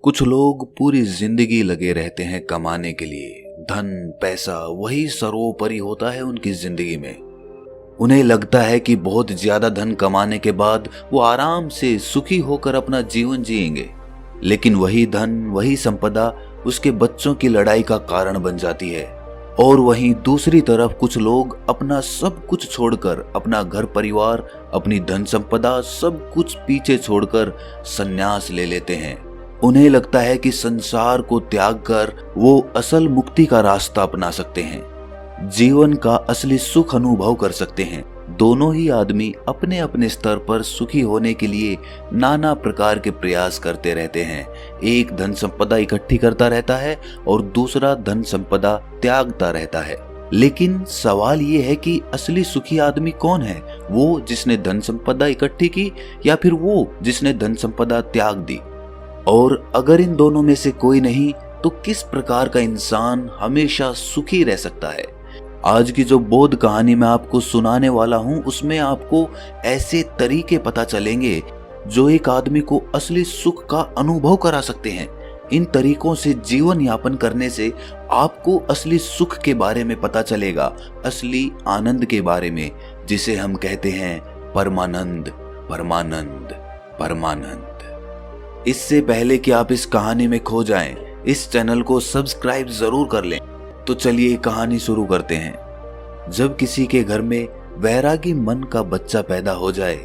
कुछ लोग पूरी जिंदगी लगे रहते हैं कमाने के लिए। धन पैसा वही सर्वोपरि होता है उनकी जिंदगी में। उन्हें लगता है कि बहुत ज्यादा धन कमाने के बाद वो आराम से सुखी होकर अपना जीवन जिएंगे, लेकिन वही धन वही संपदा उसके बच्चों की लड़ाई का कारण बन जाती है। और वहीं दूसरी तरफ कुछ लोग अपना सब कुछ छोड़कर, अपना घर परिवार, अपनी धन संपदा सब कुछ पीछे छोड़कर संन्यास ले लेते हैं। उन्हें लगता है कि संसार को त्याग कर वो असल मुक्ति का रास्ता अपना सकते हैं, जीवन का असली सुख अनुभव कर सकते हैं। दोनों ही आदमी अपने अपने स्तर पर सुखी होने के लिए नाना प्रकार के प्रयास करते रहते हैं। एक धन संपदा इकट्ठी करता रहता है और दूसरा धन संपदा त्यागता रहता है। लेकिन सवाल ये है कि असली सुखी आदमी कौन है? वो जिसने धन संपदा इकट्ठी की या फिर वो जिसने धन संपदा त्याग दी? और अगर इन दोनों में से कोई नहीं, तो किस प्रकार का इंसान हमेशा सुखी रह सकता है? आज की जो बोध कहानी मैं आपको सुनाने वाला हूं, उसमें आपको ऐसे तरीके पता चलेंगे जो एक आदमी को असली सुख का अनुभव करा सकते हैं। इन तरीकों से जीवन यापन करने से आपको असली सुख के बारे में पता चलेगा, असली आनंद के बारे में, जिसे हम कहते हैं परमानंद, परमानंद, परमानंद। इससे पहले कि आप इस कहानी में खो जाएं, इस चैनल को सब्सक्राइब जरूर कर लें। तो चलिए कहानी शुरू करते हैं। जब किसी के घर में वैरागी मन का बच्चा पैदा हो जाए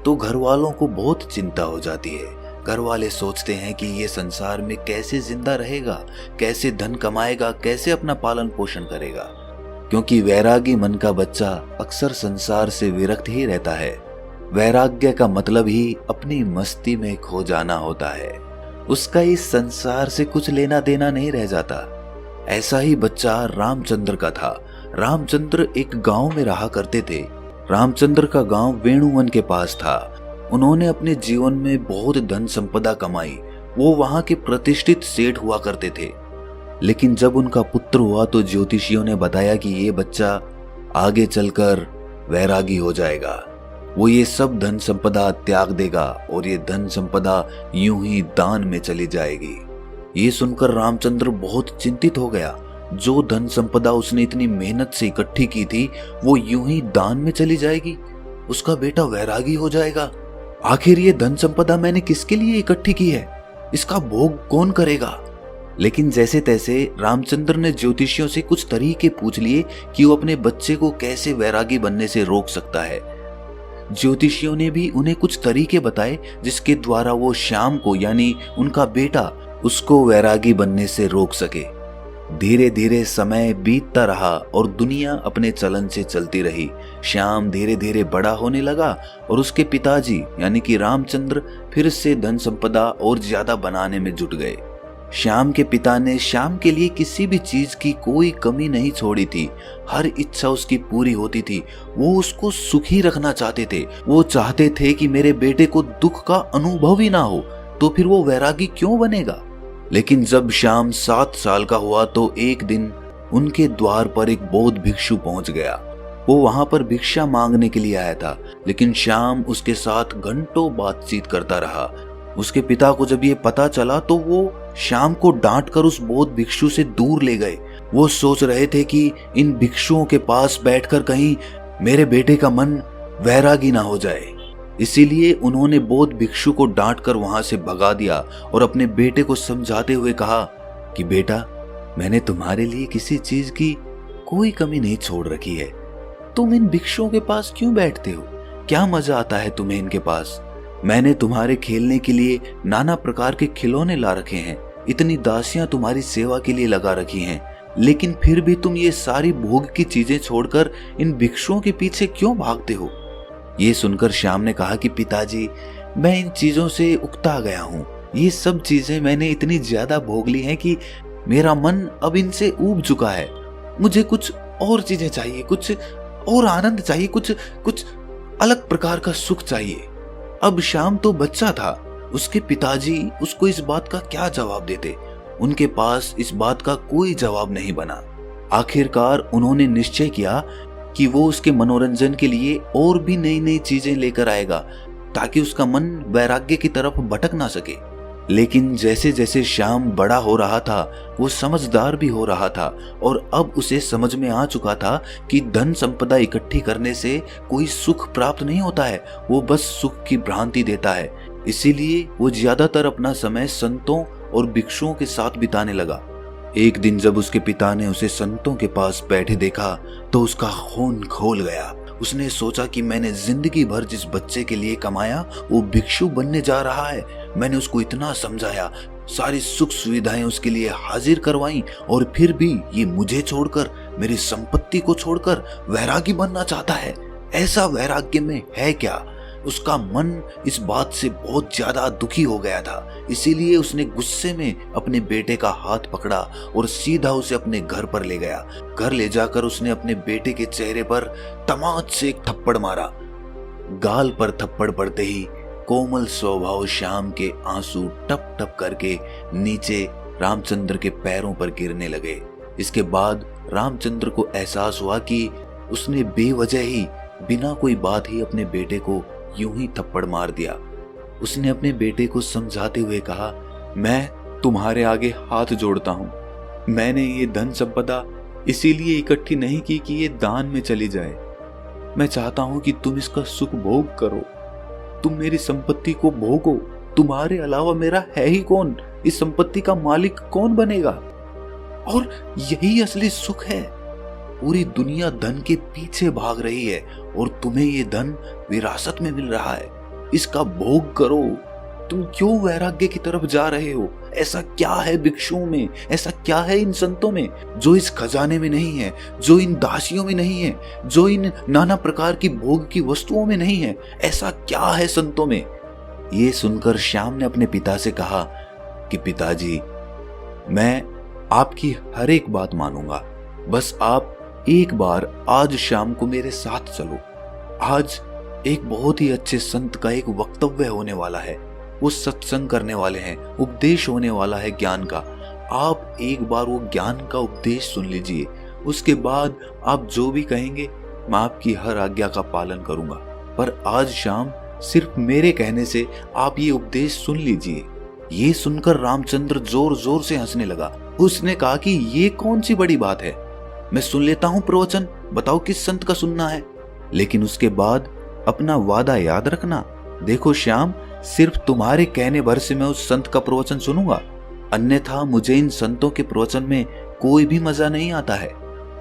तो घर वालों को बहुत चिंता हो जाती है। घर वाले सोचते हैं कि ये संसार में कैसे जिंदा रहेगा, कैसे धन कमाएगा, कैसे अपना पालन पोषण करेगा, क्योंकि वैरागी मन का बच्चा अक्सर संसार से विरक्त ही रहता है। वैराग्य का मतलब ही अपनी मस्ती में खो जाना होता है। उसका इस संसार से कुछ लेना देना नहीं रह जाता। ऐसा ही बच्चा रामचंद्र का था। रामचंद्र एक गांव में रहा करते थे। रामचंद्र का गांव वेणुवन के पास था। उन्होंने अपने जीवन में बहुत धन संपदा कमाई। वो वहां के प्रतिष्ठित सेठ हुआ करते थे। लेकिन जब उनका पुत्र हुआ तो ज्योतिषियों ने बताया कि ये बच्चा आगे चलकर वैरागी हो जाएगा। वो ये सब धन संपदा त्याग देगा और ये धन संपदा यूं ही दान में चली जाएगी। ये सुनकर रामचंद्र बहुत चिंतित हो गया। जो धन संपदा उसने इतनी मेहनत से इकट्ठी की थी वो यूं ही दान में चली जाएगी। उसका बेटा वैरागी हो जाएगा। आखिर ये धन संपदा मैंने किसके लिए इकट्ठी की है? इसका भोग कौन करेगा? लेकिन जैसे तैसे रामचंद्र ने ज्योतिषियों से कुछ तरीके पूछ लिए कि वो अपने बच्चे को कैसे वैरागी बनने से रोक सकता है। ज्योतिषियों ने भी उन्हें कुछ तरीके बताए जिसके द्वारा वो श्याम को, यानी उनका बेटा, उसको वैरागी बनने से रोक सके। धीरे धीरे समय बीतता रहा और दुनिया अपने चलन से चलती रही। श्याम धीरे धीरे बड़ा होने लगा और उसके पिताजी यानी कि रामचंद्र फिर से धन संपदा और ज्यादा बनाने में जुट गए। श्याम के पिता ने श्याम के लिए किसी भी चीज की कोई कमी नहीं छोड़ी थी। हर इच्छा उसकी पूरी होती थी। वो उसको सुखी रखना चाहते थे। वो चाहते थे कि मेरे बेटे को दुख का अनुभव ही ना हो, तो फिर वो वैरागी क्यों बनेगा? लेकिन जब श्याम 7 साल का हुआ तो एक दिन उनके द्वार पर एक बौद्ध भिक्षु पहुंच गया। वो वहां पर भिक्षा मांगने के लिए आया था, लेकिन श्याम उसके साथ घंटों बातचीत करता रहा। उसके पिता को जब ये पता चला तो वो श्याम को डांट कर उस बौद्ध भिक्षु से दूर ले गए। वो सोच रहे थे कि इन भिक्षुओं के पास बैठकर कहीं मेरे बेटे का मन वैरागी ना हो जाए। इसीलिए उन्होंने बौद्ध भिक्षु को डांट कर वहां से भगा दिया और अपने बेटे को समझाते हुए कहा कि बेटा, मैंने तुम्हारे लिए किसी चीज की कोई कमी नहीं छोड़ रखी है। तुम इन भिक्षुओं के पास क्यों बैठते हो? क्या मजा आता है तुम्हें इनके पास? मैंने तुम्हारे खेलने के लिए नाना प्रकार के खिलौने ला रखे हैं। इतनी दासियां तुम्हारी सेवा के लिए लगा रखी हैं, लेकिन फिर भी तुम ये सारी भोग की चीजें छोड़कर इन भिक्षुओं के पीछे क्यों भागते हो? ये सुनकर श्याम ने कहा कि पिताजी, मैं इन चीजों से उकता गया हूँ। ये सब चीजें मैंने इतनी ज्यादा भोग ली हैं कि मेरा मन अब इनसे ऊब चुका है। मुझे कुछ और चीजें चाहिए, कुछ और आनंद चाहिए, कुछ अलग प्रकार का सुख चाहिए। अब श्याम तो बच्चा था। उसके पिताजी उसको इस बात का क्या जवाब देते? उनके पास इस बात का कोई जवाब नहीं बना। आखिरकार उन्होंने निश्चय किया कि वो उसके मनोरंजन के लिए और भी नई नई चीजें लेकर आएगा ताकि उसका मन वैराग्य की तरफ भटक ना सके। लेकिन जैसे जैसे श्याम बड़ा हो रहा था वो समझदार भी हो रहा था और अब उसे समझ में आ चुका था कि धन संपदा इकट्ठी करने से कोई सुख प्राप्त नहीं होता है, वो बस सुख की भ्रांति देता है। इसीलिए वो ज्यादातर अपना समय संतों और भिक्षुओं के साथ बिताने लगा। एक दिन जब उसके पिता ने उसे संतों के पास बैठे देखा तो उसका खून खौल गया। उसने सोचा कि मैंने जिंदगी भर जिस बच्चे के लिए कमाया वो भिक्षु बनने जा रहा है। मैंने उसको इतना समझाया, सारी सुख सुविधाएं उसके लिए हाजिर करवाई और फिर भी ये मुझे छोड़कर, मेरी संपत्ति को छोड़कर वैरागी बनना चाहता है। ऐसा वैराग्य में है क्या? उसका मन इस बात से बहुत ज्यादा दुखी हो गया था। इसीलिए उसने गुस्से में अपने बेटे का हाथ पकड़ा और सीधा उसे अपने घर पर ले गया। घर ले जाकर उसने अपने बेटे के चेहरे पर तमाच से एक थप्पड़ मारा। गाल पर थप्पड़ पड़ते ही कोमल स्वभाव श्याम के आंसू टप टप करके नीचे रामचंद्र के पैरों पर गिरने लगे। इसके बाद रामचंद्र को एहसास हुआ कि उसने बेवजह ही, बिना कोई बात ही अपने बेटे को यूं ही थप्पड़ मार दिया। उसने अपने बेटे को समझाते हुए कहा, मैं तुम्हारे आगे हाथ जोड़ता हूं। मैंने ये धन संपदा इसीलिए इकट्ठी नहीं की कि ये दान में चली जाए। मैं चाहता हूं कि तुम इसका सुख भोग करो, तुम मेरी संपत्ति को भोगो। तुम्हारे अलावा मेरा है ही कौन? इस संपत्ति का मालिक कौन बनेगा? और यही असली सुख है। पूरी दुनिया धन के पीछे भाग रही है और तुम्हें ये धन विरासत में मिल रहा है। इसका भोग करो। तुम क्यों वैराग्य की तरफ जा रहे हो? ऐसा क्या है भिक्षुओं में, ऐसा क्या है इन संतों में जो इस खजाने में नहीं है, जो इन दासियों में नहीं है, जो इन नाना प्रकार की भोग की वस्तुओं में नहीं है? ऐसा क्या है संतों में? ये सुनकर श्याम ने अपने पिता से कहा कि पिताजी, मैं आपकी हर एक बात मानूंगा, बस आप एक बार आज शाम को मेरे साथ चलो। आज एक बहुत ही अच्छे संत का एक वक्तव्य होने वाला है। वो सत्संग करने वाले हैं, उपदेश होने वाला है ज्ञान का। आप एक बार वो ज्ञान का उपदेश सुन लीजिए। उसके बाद आप जो भी कहेंगे मैं आपकी हर आज्ञा का पालन करूंगा, पर आज शाम सिर्फ मेरे कहने से आप ये उपदेश सुन लीजिए। ये सुनकर रामचंद्र जोर जोर से हंसने लगा। उसने कहा कि ये कौन सी बड़ी बात है, मैं सुन लेता हूं प्रवचन, बताओ किस संत का सुनना है। लेकिन उसके बाद अपना वादा याद रखना। देखो श्याम, सिर्फ तुम्हारे कहने भर से मैं उस संत का प्रवचन सुनूंगा, अन्यथा मुझे इन संतों के प्रवचन में कोई भी मजा नहीं आता है।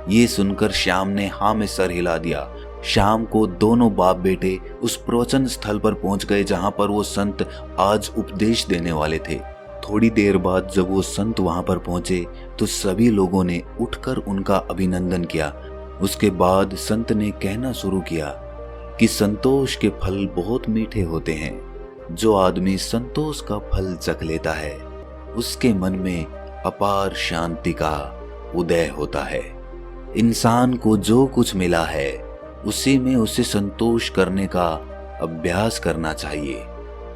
ये सुनकर श्याम ने हाँ में सर हिला दिया। शाम को दोनों बाप बेटे उस प्रवचन स्थल पर पहुंच गए जहां पर वो संत आज उपदेश देने वाले थे। थोड़ी देर बाद जब वो संत वहां पर पहुंचे तो सभी लोगों ने उठकर उनका अभिनंदन किया। उसके बाद संत ने कहना शुरू किया कि संतोष के फल बहुत मीठे होते हैं। जो आदमी संतोष का फल चख लेता है उसके मन में अपार शांति का उदय होता है। इंसान को जो कुछ मिला है उसी में उसे संतोष करने का अभ्यास करना चाहिए।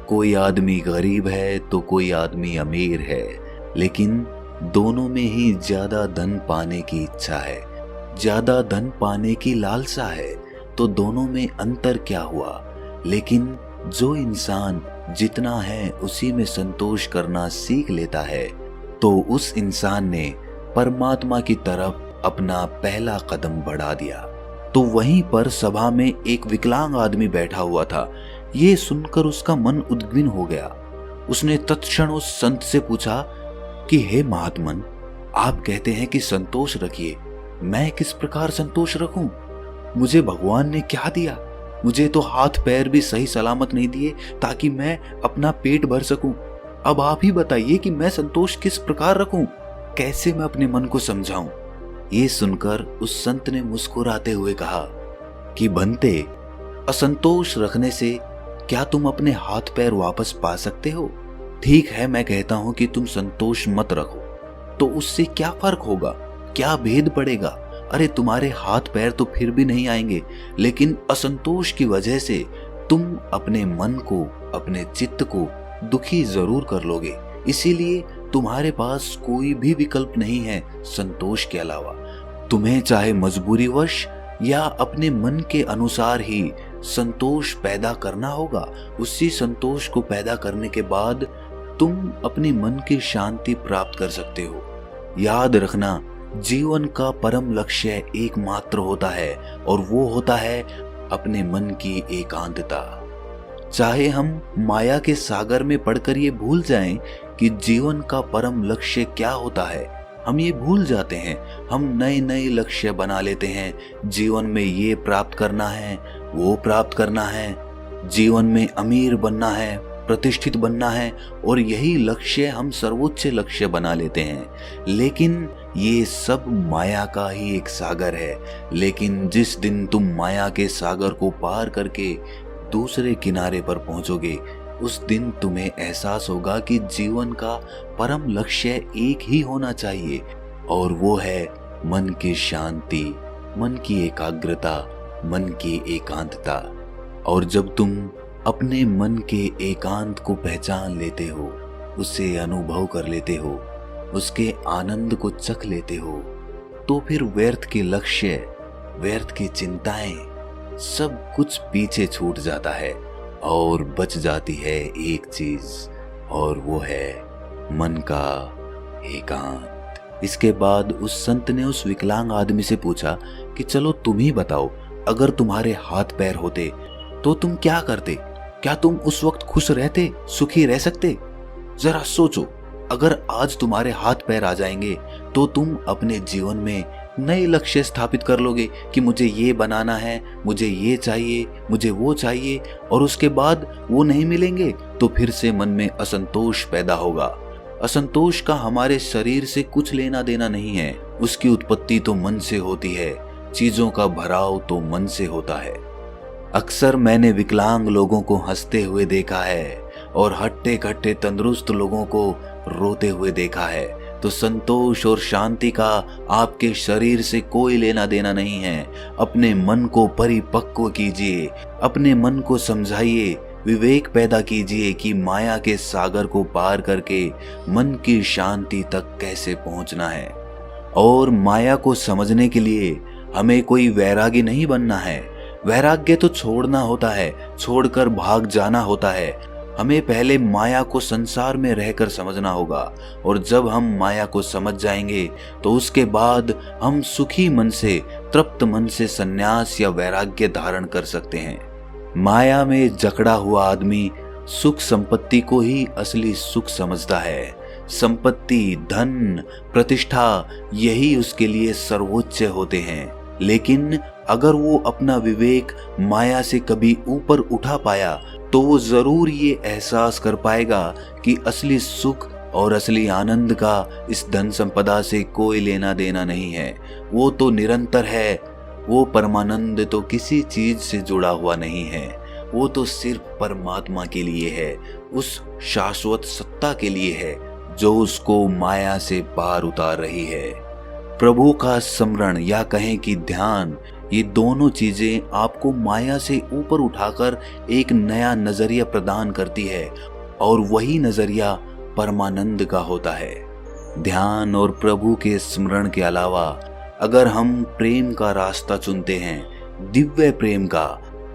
कोई आदमी गरीब है तो कोई आदमी अमीर है, लेकिन दोनों में ही ज्यादा धन पाने की इच्छा है, ज्यादा धन पाने की लालसा है, तो दोनों में अंतर क्या हुआ। लेकिन जो इंसान जितना है उसी में संतोष करना सीख लेता है तो उस इंसान ने परमात्मा की तरफ अपना पहला कदम बढ़ा दिया। तो वहीं पर सभा में एक विकलांग आदमी बैठा हुआ था। ये सुनकर उसका मन उद्विग्न हो गया। उसने तत्क्षण उस संत से पूछा कि हे महात्मन, आप कहते हैं कि संतोष रखिए, मैं किस प्रकार संतोष रखूं? मुझे भगवान ने क्या दिया? मुझे तो हाथ पैर भी सही सलामत नहीं दिए ताकि मैं अपना पेट भर सकूं। अब आप ही बताइए कि मैं संतोष किस प्रकार रखूं? कैसे मैं अपने मन को समझाऊं? ये सुनकर उस संत ने मुस्कुराते हुए कहा कि बनते, असंतोष रखने से क्या तुम अपने हाथ पैर वापस पा सकते हो? ठीक है, मैं कहता हूं कि तुम संतोष मत रखो, तो उससे क्या फर्क होगा, क्या भेद पड़ेगा? अरे तुम्हारे हाथ पैर तो फिर भी नहीं आएंगे, लेकिन असंतोष की वजह से तुम अपने मन को, अपने चित्त को दुखी जरूर कर लोगे। इसीलिए तुम्हारे पास कोई भी विकल्प नहीं है संतोष के अलावा। तुम्हें चाहे मजबूरीवश या अपने मन के अनुसार ही संतोष पैदा करना होगा। उसी संतोष को पैदा करने के बाद तुम अपने मन की शांति प्राप्त कर सकते हो। याद रखना, जीवन का परम लक्ष्य एकमात्र होता है और वो होता है अपने मन की एकांतता। चाहे हम माया के सागर में पड़कर ये भूल जाएं कि जीवन का परम लक्ष्य क्या होता है, हम ये भूल जाते हैं। हम नए नए लक्ष्य बना लेते हैं। जीवन में ये प्राप्त करना है, वो प्राप्त करना है, जीवन में अमीर बनना है, प्रतिष्ठित बनना है, और यही लक्ष्य हम सर्वोच्च लक्ष्य बना लेते हैं। लेकिन ये सब माया का ही एक सागर है। लेकिन जिस दिन तुम माया के सागर को पार करके दूसरे किनारे पर पहुंचोगे, उस दिन तुम्हें एहसास होगा कि जीवन का परम लक्ष्य एक ही होना चाहिए, और वो है मन की शांति, मन की एकाग्रता, मन की एकांतता। और जब तुम अपने मन के एकांत को पहचान लेते हो, उसे अनुभव कर लेते हो, उसके आनंद को चख लेते हो, तो फिर व्यर्थ के लक्ष्य, व्यर्थ की चिंताएं, सब कुछ पीछे छूट जाता है और बच जाती है एक चीज, और वो है मन का एकांत। इसके बाद उस संत ने उस विकलांग आदमी से पूछा कि चलो तुम ही बताओ, अगर तुम्हारे हाथ पैर होते तो तुम क्या करते? क्या तुम उस वक्त खुश रहते, सुखी रह सकते? जरा सोचो, अगर आज तुम्हारे हाथ पैर आ जाएंगे तो तुम अपने जीवन में नए लक्ष्य स्थापित कर लोगे कि मुझे ये बनाना है, मुझे ये चाहिए, मुझे वो चाहिए, और उसके बाद वो नहीं मिलेंगे तो फिर से मन में असंतोष पैदा होगा। असंतोष का हमारे शरीर से कुछ लेना देना नहीं है, उसकी उत्पत्ति तो मन से होती है, चीजों का भराव तो मन से होता है। अक्सर मैंने विकलांग लोगों को हंसते हुए देखा है और हट्टे कट्टे तंदुरुस्त लोगों को रोते हुए देखा है। तो संतोष और शांति का आपके शरीर से कोई लेना देना नहीं है। अपने मन को परिपक्व कीजिए, अपने मन को समझाइए, विवेक पैदा कीजिए कि माया के सागर को पार करके मन की शांति तक कैसे पहुंचना है। और माया को समझने के लिए हमें कोई वैरागी नहीं बनना है। वैराग्य तो छोड़ना होता है, छोड़कर भाग जाना होता है। हमें पहले माया को संसार में रहकर समझना होगा, और जब हम माया को समझ जाएंगे तो उसके बाद हम सुखी मन से, तृप्त मन से संन्यास या वैराग्य धारण कर सकते हैं। माया में जकड़ा हुआ आदमी सुख संपत्ति को ही असली सुख समझता है। संपत्ति, धन, प्रतिष्ठा, यही उसके लिए सर्वोच्च होते हैं। लेकिन अगर वो अपना विवेक माया से कभी ऊपर उठा पाया तो वो जरूर ये एहसास कर पाएगा कि असली सुख और असली आनंद का इस धन संपदा से कोई लेना देना नहीं है। वो तो निरंतर है। वो परमानंद तो किसी चीज से जुड़ा हुआ नहीं है। वो तो सिर्फ परमात्मा के लिए है, उस शाश्वत सत्ता के लिए है जो उसको माया से पार उतार रही है। प्रभु का स्मरण या कहें कि ध्यान, ये दोनों चीजें आपको माया से ऊपर उठाकर एक नया नजरिया प्रदान करती है, और वही नजरिया परमानंद का होता है। ध्यान और प्रभु के स्मरण के अलावा अगर हम प्रेम का रास्ता चुनते हैं, दिव्य प्रेम का,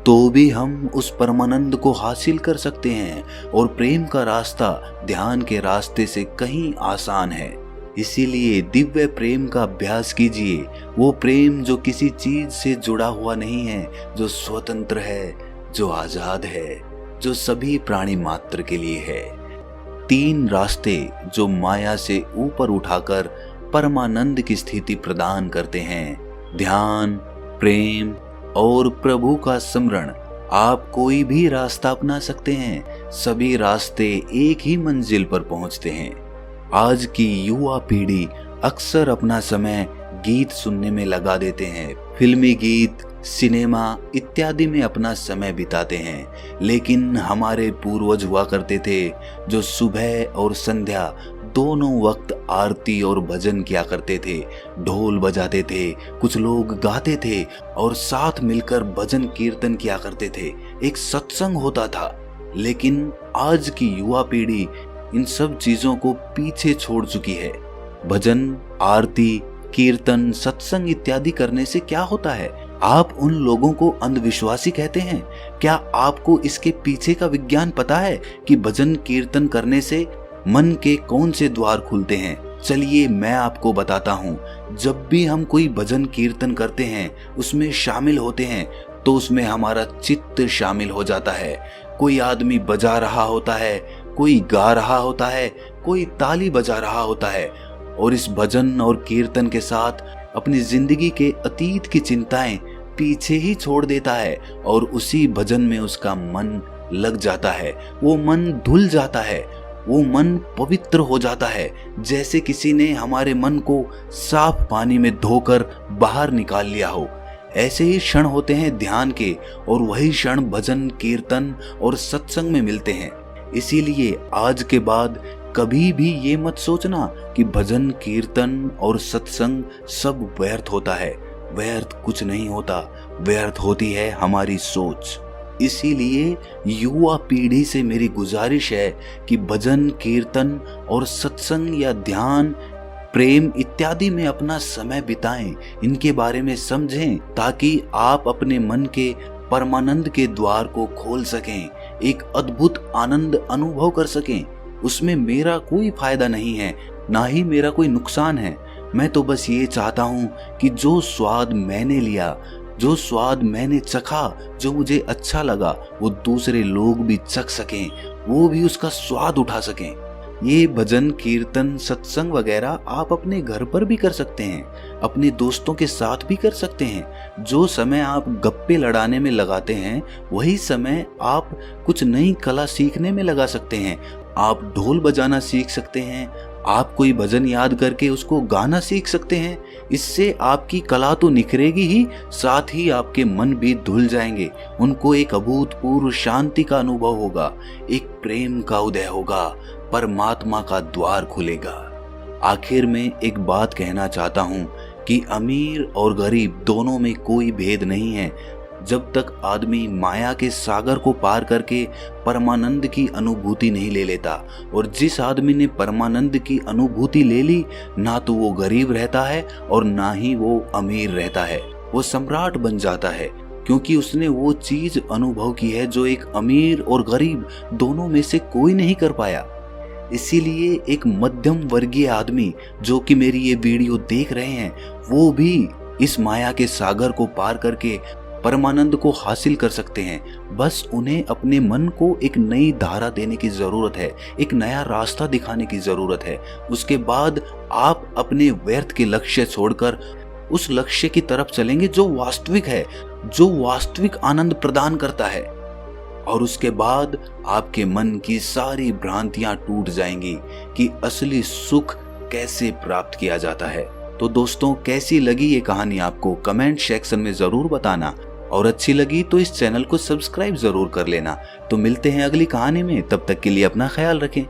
तो भी हम उस परमानंद को हासिल कर सकते हैं। और प्रेम का रास्ता ध्यान के रास्ते से कहीं आसान है। इसीलिए दिव्य प्रेम का अभ्यास कीजिए। वो प्रेम जो किसी चीज से जुड़ा हुआ नहीं है, जो स्वतंत्र है, जो आजाद है, जो सभी प्राणी मात्र के लिए है। 3 रास्ते जो माया से ऊपर उठाकर परमानंद की स्थिति प्रदान करते हैं, ध्यान, प्रेम और प्रभु का स्मरण। आप कोई भी रास्ता अपना सकते हैं, सभी रास्ते एक ही मंजिल पर पहुंचते हैं। आज की युवा पीढ़ी अक्सर अपना समय गीत सुनने में लगा देते हैं, फिल्मी गीत, सिनेमा इत्यादि में अपना समय बिताते हैं। लेकिन हमारे पूर्वज हुआ करते थे जो सुबह और संध्या दोनों वक्त आरती और भजन किया करते थे, ढोल बजाते थे, कुछ लोग गाते थे और साथ मिलकर भजन कीर्तन किया करते थे। एक सत्संग होता था। लेकिन आज की युवा पीढ़ी इन सब चीजों को पीछे छोड़ चुकी है। भजन, आरती, कीर्तन, सत्संग इत्यादि करने से क्या होता है? आप उन लोगों को अंधविश्वासी कहते हैं। क्या आपको इसके पीछे का विज्ञान पता है कि भजन कीर्तन करने से मन के कौन से द्वार खुलते हैं? चलिए मैं आपको बताता हूँ। जब भी हम कोई भजन कीर्तन करते हैं, उसमें शामिल होते हैं, तो उसमें हमारा चित्त शामिल हो जाता है। कोई आदमी बजा रहा होता है, कोई गा रहा होता है, कोई ताली बजा रहा होता है, और इस भजन और कीर्तन के साथ अपनी जिंदगी के अतीत की चिंताएं पीछे ही छोड़ देता है और उसी भजन में उसका मन लग जाता है। वो मन धुल जाता है, वो मन पवित्र हो जाता है, जैसे किसी ने हमारे मन को साफ पानी में धोकर बाहर निकाल लिया हो। ऐसे ही क्षण होते हैं ध्यान के, और वही क्षण भजन कीर्तन और सत्संग में मिलते हैं। इसीलिए आज के बाद कभी भी ये मत सोचना कि भजन कीर्तन और सत्संग सब व्यर्थ होता है। व्यर्थ कुछ नहीं होता, व्यर्थ होती है हमारी सोच। इसीलिए युवा पीढ़ी से मेरी गुजारिश है कि भजन कीर्तन और सत्संग या ध्यान, प्रेम इत्यादि में अपना समय बिताएं, इनके बारे में समझें, ताकि आप अपने मन के परमानंद के द्वार को खोल सकें, एक अद्भुत आनंद अनुभव कर सकें। उसमें मेरा कोई फायदा नहीं है, ना ही मेरा कोई नुकसान है। मैं तो बस ये चाहता हूँ कि जो स्वाद मैंने लिया, जो स्वाद मैंने चखा, जो मुझे अच्छा लगा, वो दूसरे लोग भी चख सकें, वो भी उसका स्वाद उठा सकें। ये भजन कीर्तन सत्संग वगैरह आप अपने घर पर भी कर सकते हैं, अपने दोस्तों के साथ भी कर सकते हैं। जो समय आप गप्पे लड़ाने में लगाते हैं, वही समय आप कुछ नई कला सीखने में लगा सकते हैं। आप ढोल बजाना सीख सकते हैं, आप कोई भजन याद करके उसको गाना सीख सकते हैं। इससे आपकी कला तो निखरेगी ही, साथ ही आपके मन भी धुल जाएंगे। उनको एक अभूतपूर्व शांति का अनुभव होगा, एक प्रेम का उदय होगा, परमात्मा का द्वार खुलेगा। आखिर में एक बात कहना चाहता हूँ कि अमीर और गरीब दोनों में कोई भेद नहीं है। जब तक आदमी माया के सागर को पार करके परमानंद की अनुभूति नहीं ले लेता, और जिस आदमी ने परमानंद की अनुभूति ले ली, ना तो वो गरीब रहता है और ना ही वो अमीर रहता है। वो सम्राट बन जाता है, क्योंकि उसने वो चीज अनुभव की है जो एक अमीर और गरीब दोनों में से कोई नहीं कर पाया। इसीलिए एक मध्यम वर्गीय आदमी जो कि मेरी ये वीडियो देख रहे हैं, वो भी इस माया के सागर को पार करके परमानंद को हासिल कर सकते हैं। बस उन्हें अपने मन को एक नई धारा देने की जरूरत है, एक नया रास्ता दिखाने की जरूरत है। उसके बाद आप अपने व्यर्थ के लक्ष्य छोड़कर उस लक्ष्य की तरफ चलेंगे जो वास्तविक है, जो वास्तविक आनंद प्रदान करता है। और उसके बाद आपके मन की सारी भ्रांतियां टूट जाएंगी कि असली सुख कैसे प्राप्त किया जाता है। तो दोस्तों, कैसी लगी ये कहानी आपको कमेंट सेक्शन में जरूर बताना, और अच्छी लगी तो इस चैनल को सब्सक्राइब जरूर कर लेना। तो मिलते हैं अगली कहानी में, तब तक के लिए अपना ख्याल रखें।